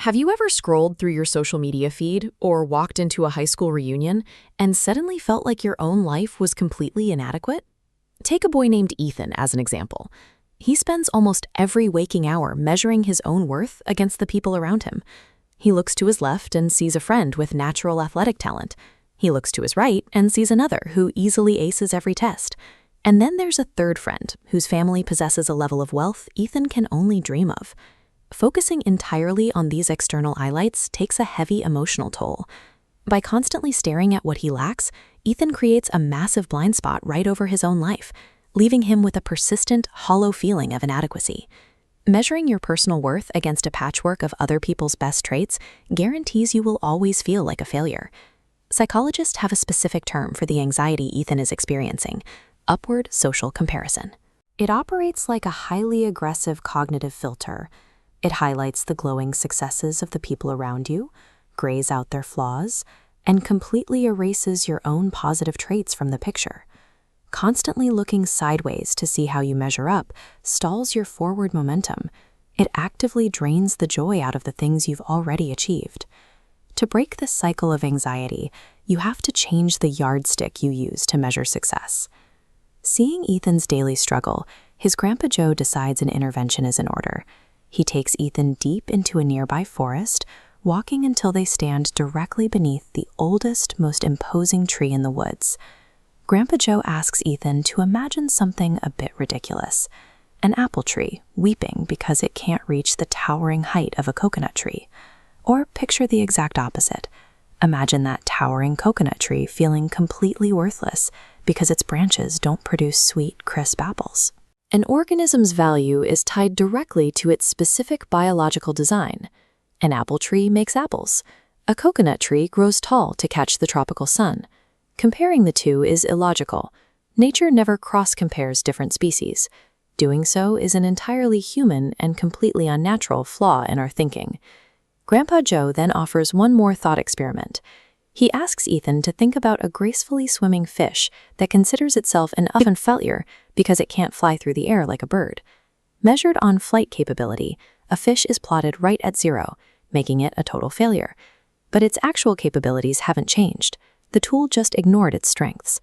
Have you ever scrolled through your social media feed or walked into a high school reunion and suddenly felt like your own life was completely inadequate? Take a boy named Ethan as an example. He spends almost every waking hour measuring his own worth against the people around him. He looks to his left and sees a friend with natural athletic talent. He looks to his right and sees another who easily aces every test. And then there's a third friend whose family possesses a level of wealth Ethan can only dream of. Focusing entirely on these external highlights takes a heavy emotional toll. By constantly staring at what he lacks, Ethan creates a massive blind spot right over his own life, leaving him with a persistent, hollow feeling of inadequacy. Measuring your personal worth against a patchwork of other people's best traits guarantees you will always feel like a failure. Psychologists have a specific term for the anxiety Ethan is experiencing: upward social comparison. It operates like a highly aggressive cognitive filter. It highlights the glowing successes of the people around you, grays out their flaws, and completely erases your own positive traits from the picture. Constantly looking sideways to see how you measure up stalls your forward momentum. It actively drains the joy out of the things you've already achieved. To break this cycle of anxiety, you have to change the yardstick you use to measure success. Seeing Ethan's daily struggle, his Grandpa Joe decides an intervention is in order. He takes Ethan deep into a nearby forest, walking until they stand directly beneath the oldest, most imposing tree in the woods. Grandpa Joe asks Ethan to imagine something a bit ridiculous: an apple tree weeping because it can't reach the towering height of a coconut tree. Or picture the exact opposite. Imagine that towering coconut tree feeling completely worthless because its branches don't produce sweet, crisp apples. An organism's value is tied directly to its specific biological design. An apple tree makes apples. A coconut tree grows tall to catch the tropical sun. Comparing the two is illogical. Nature never cross-compares different species. Doing so is an entirely human and completely unnatural flaw in our thinking. Grandpa Joe then offers one more thought experiment. He asks Ethan to think about a gracefully swimming fish that considers itself an often failure because it can't fly through the air like a bird. Measured on flight capability, a fish is plotted right at 0, making it a total failure. But its actual capabilities haven't changed. The tool just ignored its strengths.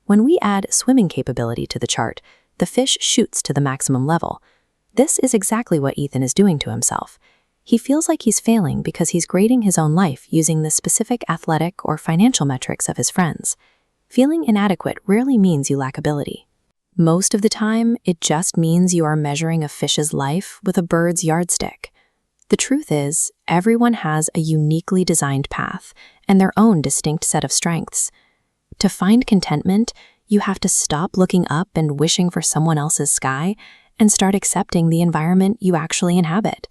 When we add swimming capability to the chart, the fish shoots to the maximum level. This is exactly what Ethan is doing to himself. He feels like he's failing because he's grading his own life using the specific athletic or financial metrics of his friends. Feeling inadequate rarely means you lack ability. Most of the time, it just means you are measuring a fish's life with a bird's yardstick. The truth is, everyone has a uniquely designed path and their own distinct set of strengths. To find contentment, you have to stop looking up and wishing for someone else's sky and start accepting the environment you actually inhabit.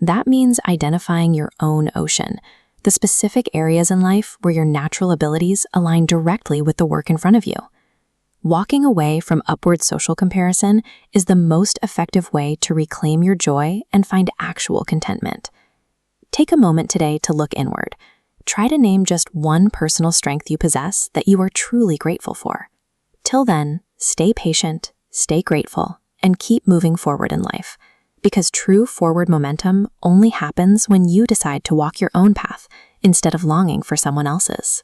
That means identifying your own ocean, the specific areas in life where your natural abilities align directly with the work in front of you. Walking away from upward social comparison is the most effective way to reclaim your joy and find actual contentment. Take a moment today to look inward. Try to name just one personal strength you possess that you are truly grateful for. Till then, stay patient, stay grateful, and keep moving forward in life. Because true forward momentum only happens when you decide to walk your own path instead of longing for someone else's.